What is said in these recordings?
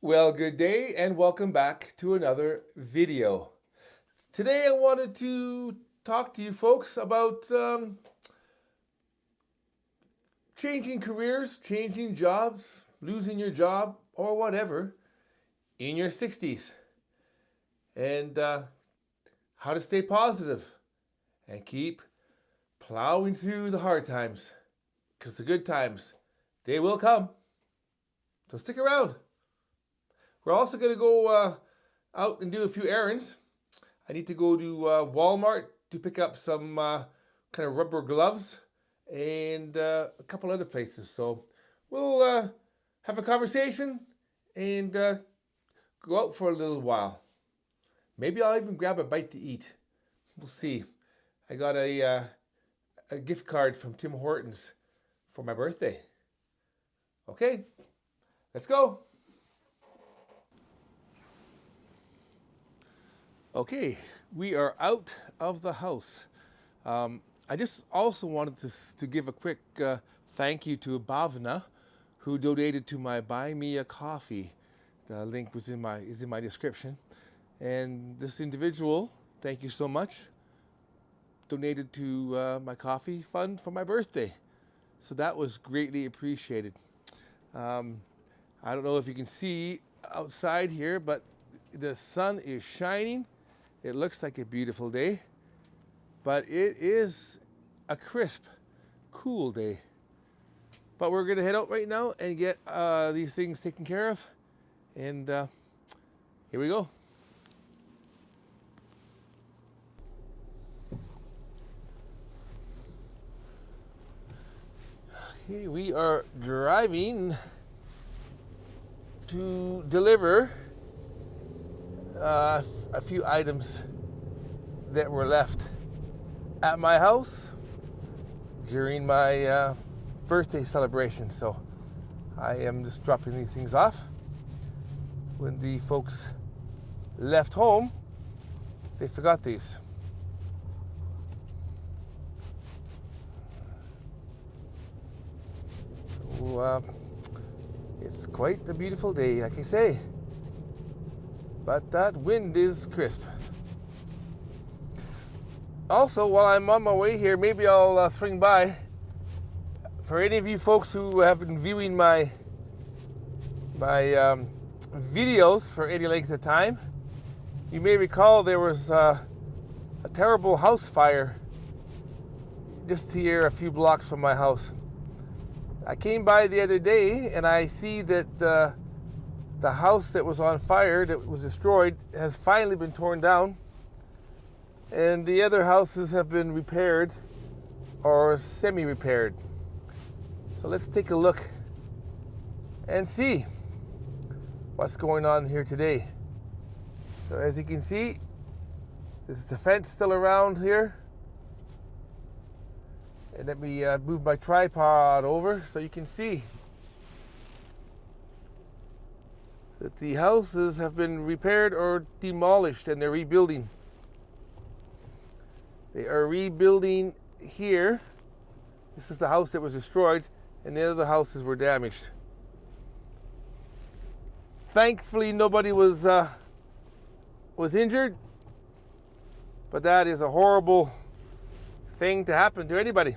Well, good day and welcome back to another video. Today I wanted to talk to you folks about changing careers, changing jobs, losing your job, or whatever in your 60s, and how to stay positive and keep plowing through the hard times because the good times, they will come. So stick around. We're also going to go out and do a few errands. I need to go to Walmart to pick up some kind of rubber gloves and a couple other places. So we'll have a conversation and go out for a little while. Maybe I'll even grab a bite to eat. We'll see. I got a gift card from Tim Hortons for my birthday. Okay, let's go. Okay, we are out of the house. I just also wanted to give a quick thank you to Bhavna, who donated to my Buy Me a Coffee. The link is in my description. And this individual, thank you so much, donated to my coffee fund for my birthday. So that was greatly appreciated. Um, I don't know if you can see outside here, but the sun is shining. It looks like a beautiful day, but it is a crisp, cool day. But we're gonna head out right now and get these things taken care of. And here we go. Okay, we are driving to deliver a few items that were left at my house during my birthday celebration. So I am just dropping these things off. When the folks left home, they forgot these. So it's quite a beautiful day, like I say. But that wind is crisp. Also, while I'm on my way here, maybe I'll swing by. For any of you folks who have been viewing my videos for any length of time, you may recall there was a terrible house fire just here a few blocks from my house. I came by the other day and I see that the house that was on fire, that was destroyed, has finally been torn down, and the other houses have been repaired or semi-repaired. So let's take a look and see what's going on here today. So as you can see, there's the fence still around here. And let me move my tripod over so you can see that the houses have been repaired or demolished and they're rebuilding. They are rebuilding here. This is the house that was destroyed, and the other houses were damaged. Thankfully, nobody was injured, but that is a horrible thing to happen to anybody.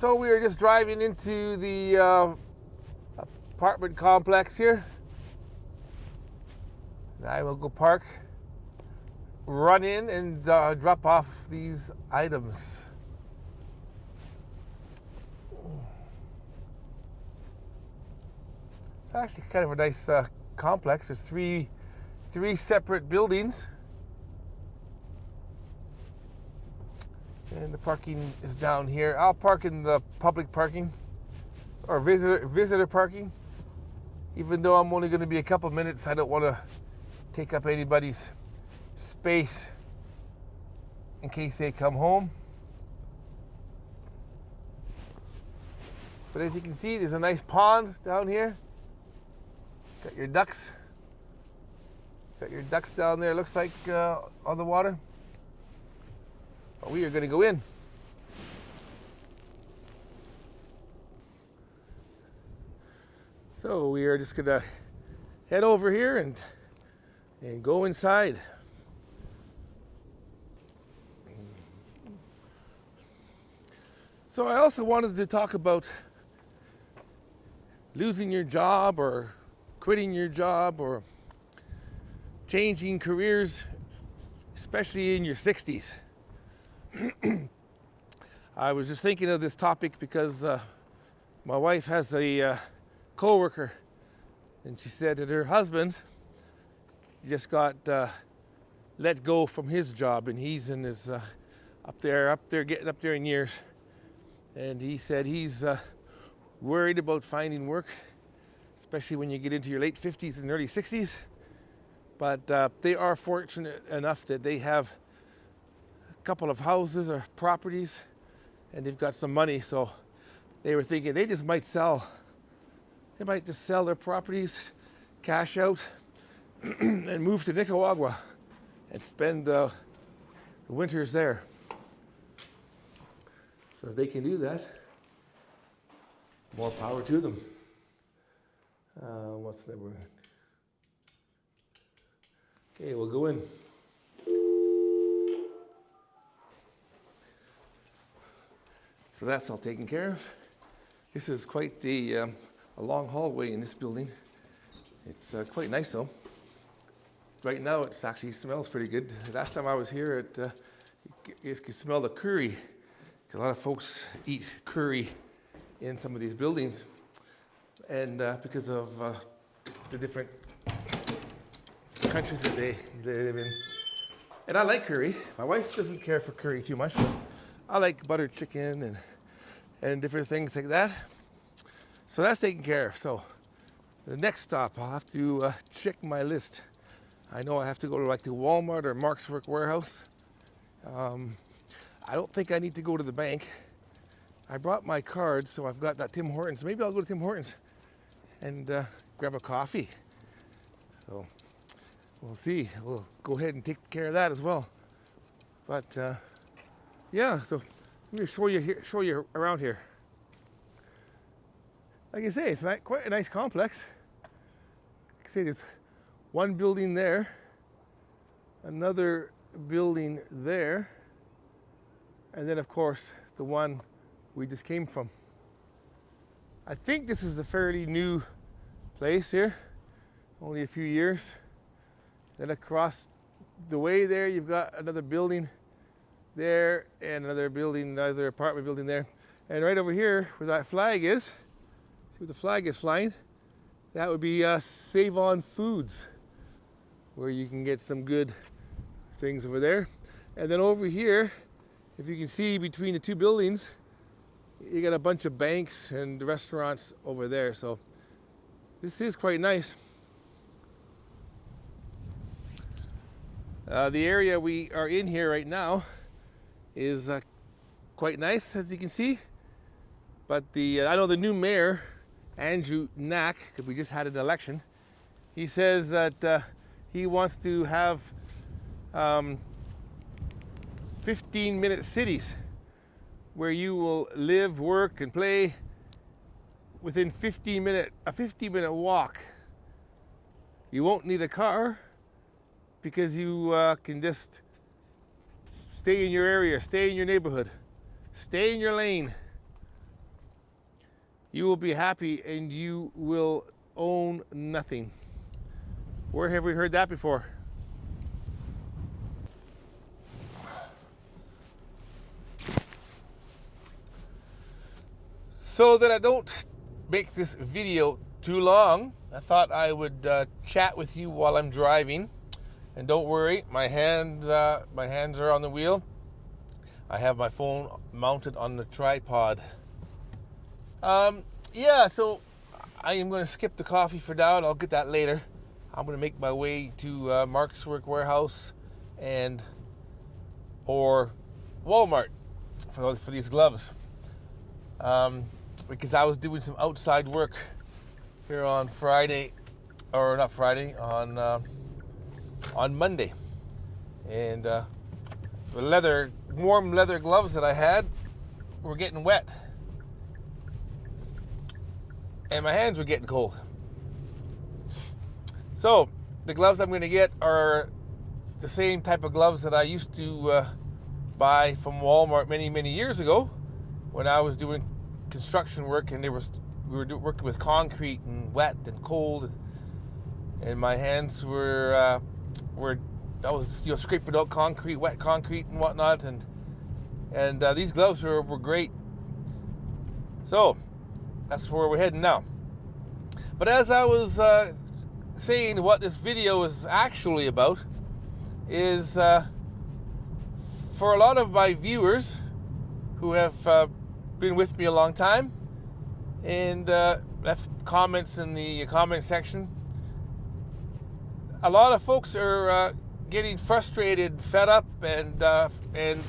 So we are just driving into the apartment complex here. I will go park, run in, and drop off these items. It's actually kind of a nice complex. There's three separate buildings. And the parking is down here. I'll park in the public parking or visitor parking. Even though I'm only going to be a couple minutes, I don't want to take up anybody's space in case they come home. But as you can see, there's a nice pond down here. Got your ducks. Got your ducks down there, looks like, on the water. But we are going to go in. So we are just going to head over here and go inside. So I also wanted to talk about losing your job or quitting your job or changing careers, especially in your 60s. I was just thinking of this topic because my wife has a coworker, and she said that her husband just got let go from his job, and he's in his up there, getting up there in years. And he said he's worried about finding work, especially when you get into your late 50s and early 60s. But they are fortunate enough that they have a couple of houses or properties, and they've got some money. So they were thinking they just might sell. They might just sell their properties, cash out, and move to Nicaragua and spend the winters there. So if they can do that, more power to them. What's that word? Okay, we'll go in. So that's all taken care of. This is quite a long hallway in this building. It's quite nice though. Right now it actually smells pretty good. Last time I was here, you could smell the curry. A lot of folks eat curry in some of these buildings, and because of the different countries that they live in. And I like curry. My wife doesn't care for curry too much, but I like buttered chicken and different things like that. So that's taken care of. So the next stop, I'll have to check my list. I know I have to go to like the Walmart or Mark's Work Warehouse. I don't think I need to go to the bank. I brought my card, so I've got that Tim Hortons. Maybe I'll go to Tim Hortons and grab a coffee. So we'll see. We'll go ahead and take care of that as well. But yeah, so let me show you around here. Like I say, it's quite a nice complex. Like I say, there's one building there, another building there, and then of course the one we just came from. I think this is a fairly new place here, only a few years. Then across the way there, you've got another building there and another building, another apartment building there. And right over here where that flag is, see what the flag is flying? That would be Save On Foods, where you can get some good things over there. And then over here, if you can see between the two buildings, you got a bunch of banks and restaurants over there. So this is quite nice. The area we are in here right now is quite nice, as you can see. But I know the new mayor, Andrew Knack, because we just had an election, he says that he wants to have 15-minute cities where you will live, work, and play within a 15-minute walk. You won't need a car because you can just stay in your area, stay in your neighborhood, stay in your lane. You will be happy and you will own nothing. Where have we heard that before? So that I don't make this video too long, I thought I would chat with you while I'm driving. And don't worry, my hands are on the wheel. I have my phone mounted on the tripod. Yeah, so I am going to skip the coffee for now, and I'll get that later. I'm going to make my way to Mark's Work Warehouse or Walmart for these gloves. Because I was doing some outside work here on Friday, or not Friday, on on Monday. And the warm leather gloves that I had were getting wet. And my hands were getting cold. So the gloves I'm going to get are the same type of gloves that I used to buy from Walmart many years ago when I was doing construction work, and we were working with concrete and wet and cold, and my hands were I was scraping out concrete, wet concrete and whatnot, and these gloves were great. So that's where we're heading now. But as I was saying, what this video is actually about is for a lot of my viewers who have been with me a long time and left comments in the comment section. A lot of folks are getting frustrated, fed up, and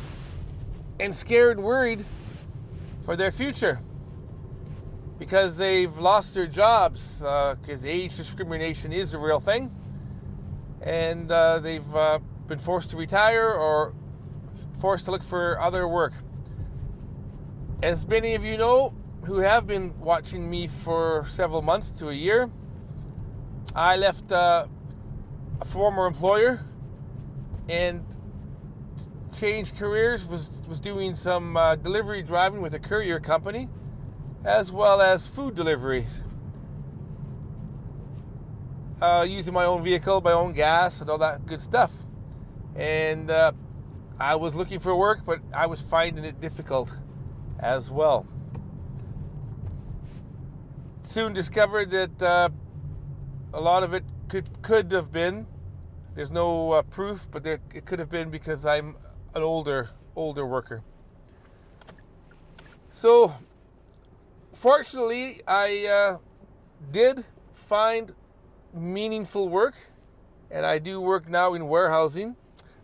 scared and worried for their future because they've lost their jobs, because age discrimination is a real thing, and they've been forced to retire or forced to look for other work. As many of you know who have been watching me for several months to a year, I left a former employer and changed careers, was doing some delivery driving with a courier company, as well as food deliveries, using my own vehicle, my own gas, and all that good stuff. And I was looking for work, but I was finding it difficult as well. Soon discovered that a lot of it could have been, there's no proof, but it could have been because I'm an older worker. So fortunately, I did find meaningful work, and I do work now in warehousing,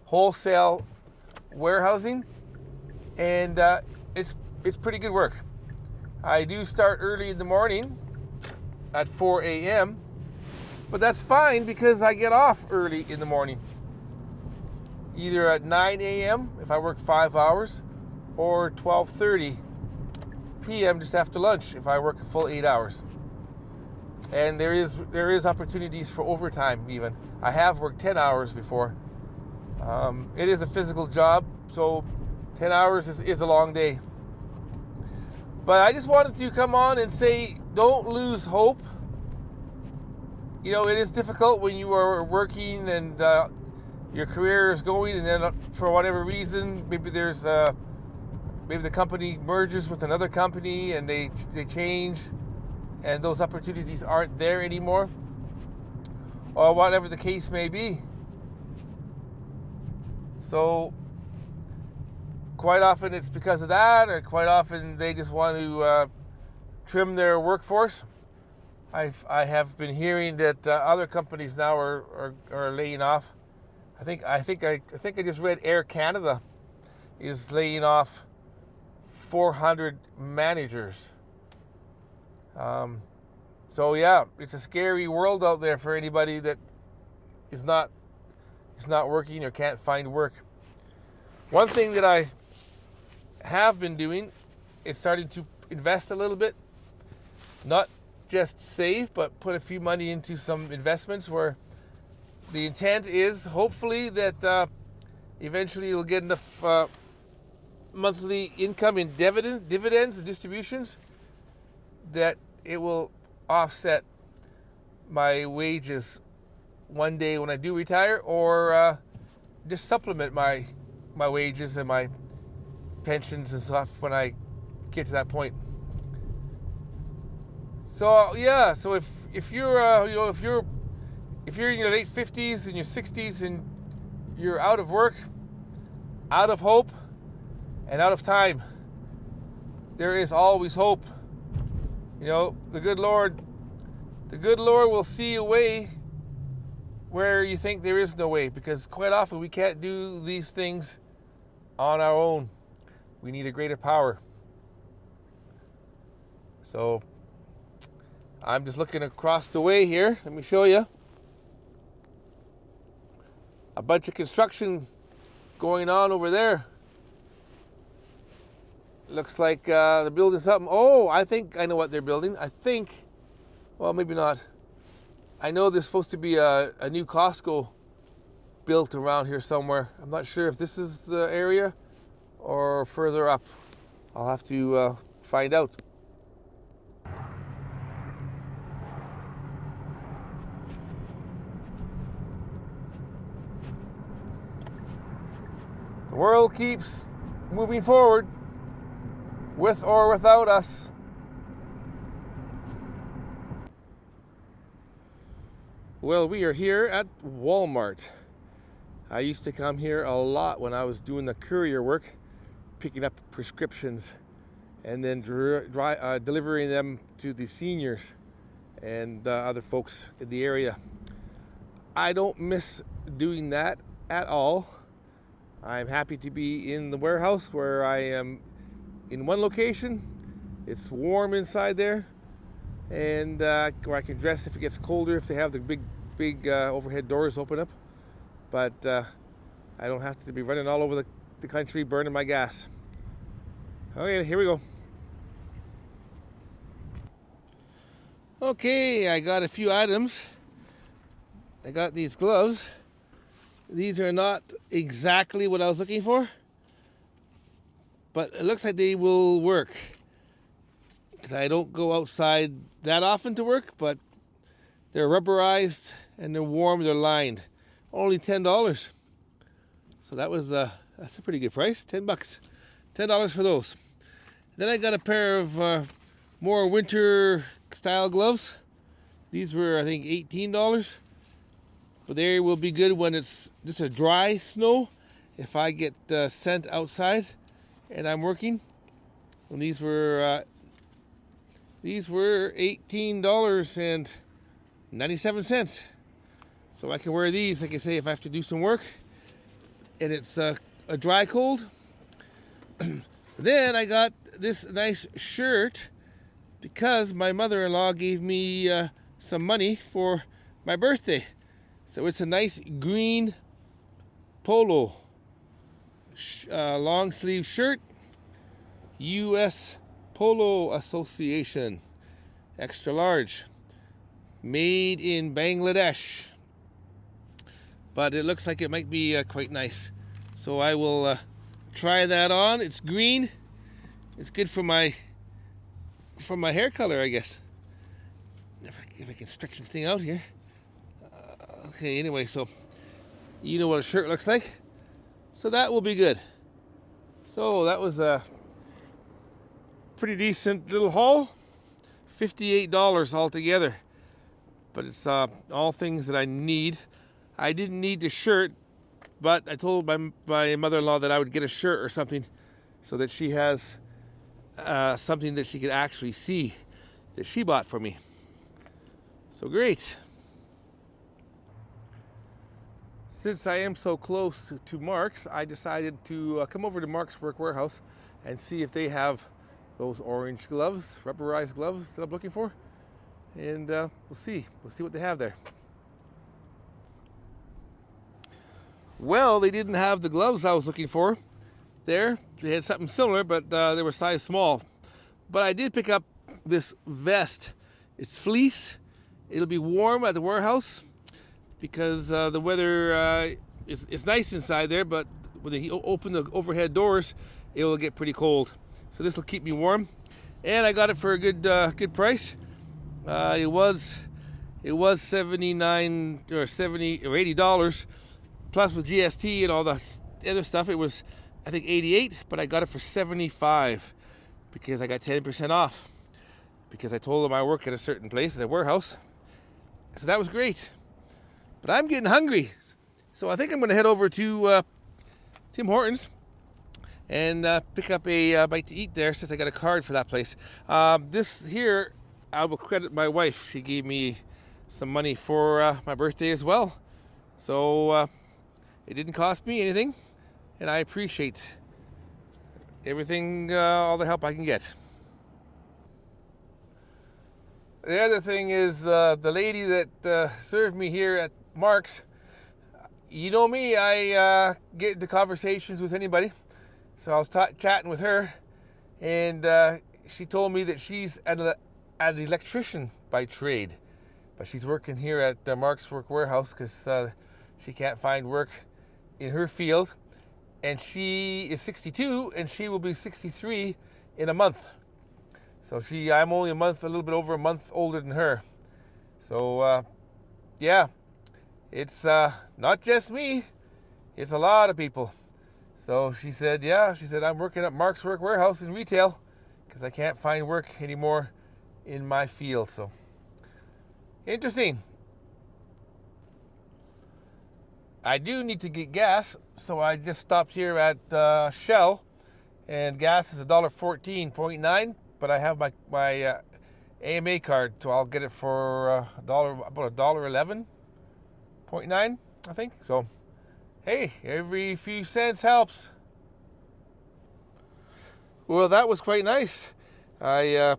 wholesale warehousing, and it's pretty good work. I do start early in the morning at 4 a.m., but that's fine because I get off early in the morning, either at 9 a.m. if I work 5 hours, or 12:30 p.m. just after lunch if I work a full 8 hours. And there is opportunities for overtime even. I have worked 10 hours before. It is a physical job, so 10 hours is a long day. But I just wanted to come on and say, don't lose hope. You know, it is difficult when you are working and your career is going, and then for whatever reason, maybe maybe the company merges with another company and they change, and those opportunities aren't there anymore, or whatever the case may be. So quite often it's because of that, or quite often they just want to trim their workforce. I have been hearing that other companies now are laying off. I think I just read Air Canada is laying off 400 managers. So yeah, it's a scary world out there for anybody that is not working or can't find work. One thing that I have been doing is starting to invest a little bit, not just save, but put a few money into some investments where the intent is hopefully that eventually you'll get enough monthly income in dividends and distributions that it will offset my wages one day when I do retire, or just supplement my wages and my pensions and stuff when I get to that point. So yeah, so if you're if you're in your late 50s and your 60s and you're out of work, out of hope, and out of time, there is always hope. You know, the good Lord will see a way where you think there is no way, because quite often we can't do these things on our own. We need a greater power. So I'm just looking across the way here. Let me show you. a bunch of construction going on over there. Looks like they're building something. Oh, I think I know what they're building. I think, well, maybe not. I know there's supposed to be a new Costco built around here somewhere. I'm not sure if this is the area or further up. I'll have to find out. The world keeps moving forward, with or without us. Well, we are here at Walmart. I used to come here a lot when I was doing the courier work, picking up prescriptions and then delivering them to the seniors and other folks in the area. I don't miss doing that at all. I'm happy to be in the warehouse where I am in one location. It's warm inside there, and where I can dress if it gets colder, if they have the big overhead doors open up. But I don't have to be running all over the country burning my gas. Okay, here we go. Okay, I got a few items. I got these gloves. These are not exactly what I was looking for, but it looks like they will work. Because I don't go outside that often to work, but they're rubberized and they're warm, they're lined. Only $10. So that's a pretty good price, $10. $10 for those. Then I got a pair of more winter style gloves. These were, I think, $18. But they will be good when it's just a dry snow. If I get sent outside and I'm working. And these were $18.97. So I can wear these, like I say, if I have to do some work and it's a dry cold. Then I got this nice shirt because my mother-in-law gave me some money for my birthday. So it's a nice green polo long sleeve shirt. U.S. Polo Association, extra large, made in Bangladesh. But it looks like it might be quite nice. So I will try that on. It's green. It's good for my hair color, I guess. If I can stretch this thing out here. Okay, anyway, so you know what a shirt looks like. So that will be good. So that was a pretty decent little haul. $58 altogether. But it's all things that I need. I didn't need the shirt, but I told my mother-in-law that I would get a shirt or something so that she has something that she could actually see that she bought for me. So great. Since I am so close to Mark's, I decided to come over to Mark's Work Warehouse and see if they have those orange gloves, rubberized gloves that I'm looking for. And we'll see what they have there. Well, they didn't have the gloves I was looking for there. They had something similar, but they were size small. But I did pick up this vest. It's fleece. It'll be warm at the warehouse because the weather it's nice inside there, but when they open the overhead doors, it will get pretty cold. So this will keep me warm. And I got it for a good price. It was $79 or $70 or $80. Plus with GST and all the other stuff, it was, I think, $88, but I got it for $75 because I got 10% off. Because I told them I work at a certain place, at a warehouse. So that was great. But I'm getting hungry. So I think I'm going to head over to Tim Hortons and pick up a bite to eat there since I got a card for that place. This here, I will credit my wife. She gave me some money for my birthday as well. So it didn't cost me anything, and I appreciate everything, all the help I can get. The other thing is the lady that served me here at Mark's, you know me, I get into conversations with anybody. So I was chatting with her, and she told me that she's an electrician by trade, but she's working here at Mark's Work Warehouse because she can't find work in her field. And she is 62, and she will be 63 in a month. So I'm only a little bit over a month older than her. So yeah, it's not just me, it's a lot of people. So she said, I'm working at Mark's Work Warehouse in retail because I can't find work anymore in my field. So interesting. I do need to get gas, so I just stopped here at Shell, and gas is $1.14.9, but I have my AMA card, so I'll get it for about $1.11.9, I think. So hey, every few cents helps. Well, that was quite nice. I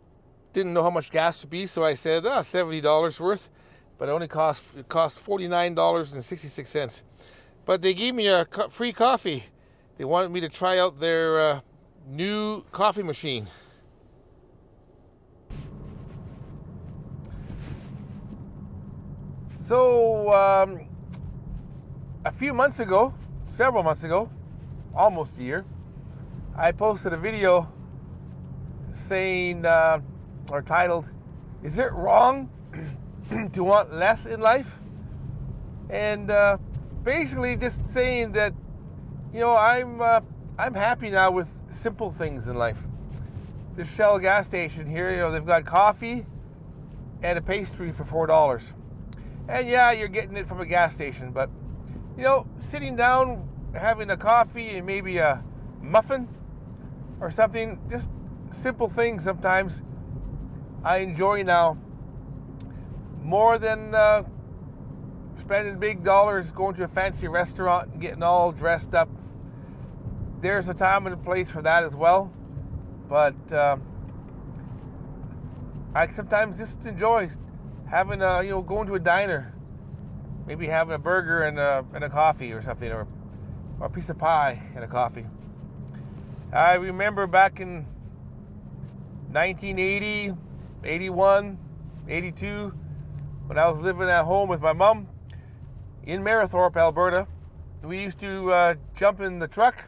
didn't know how much gas would be, so I said $70 worth, but it cost $49.66. But they gave me a free coffee. They wanted me to try out their new coffee machine. So several months ago, almost a year, I posted a video saying, or titled, "Is it wrong to want less in life?" And basically just saying that, I'm happy now with simple things in life. The Shell gas station here, they've got coffee and a pastry for $4. And yeah, you're getting it from a gas station, but sitting down, having a coffee and maybe a muffin or something, just simple things sometimes I enjoy now more than spending big dollars going to a fancy restaurant and getting all dressed up. There's a time and a place for that as well, but I sometimes just enjoy having going to a diner, maybe having a burger and a coffee or something, or a piece of pie and a coffee. I remember back in 1980, 81, 82, when I was living at home with my mom in Marithorpe, Alberta. We used to jump in the truck.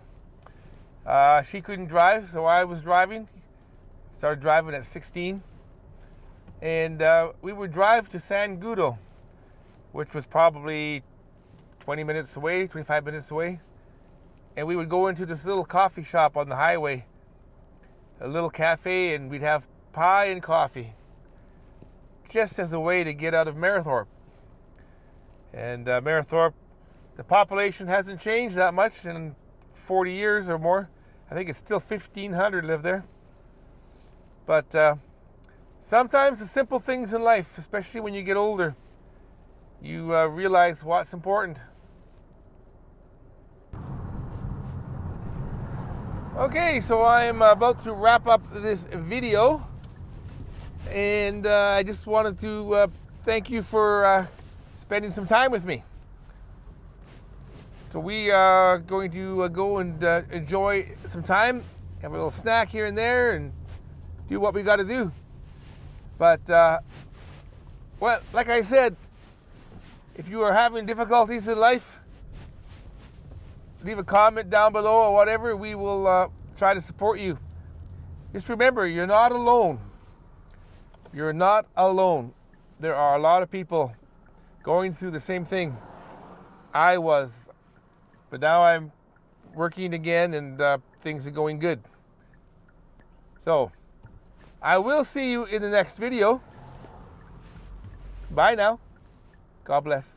She couldn't drive, so I was driving. Started driving at 16. And we would drive to San Gudo, which was probably 20 minutes away, 25 minutes away. And we would go into this little coffee shop on the highway, a little cafe, and we'd have pie and coffee, just as a way to get out of Marithorpe. And Marithorpe, the population hasn't changed that much in 40 years or more. I think it's still 1,500 live there. But sometimes the simple things in life, especially when you get older, you realize what's important. Okay, so I'm about to wrap up this video, and I just wanted to thank you for spending some time with me. So we are going to go and enjoy some time, have a little snack here and there, and do what we got to do. But, well, like I said, if you are having difficulties in life, leave a comment down below or whatever. We will try to support you. Just remember, you're not alone. You're not alone. There are a lot of people going through the same thing I was. But now I'm working again, and things are going good. So, I will see you in the next video. Bye now. God bless.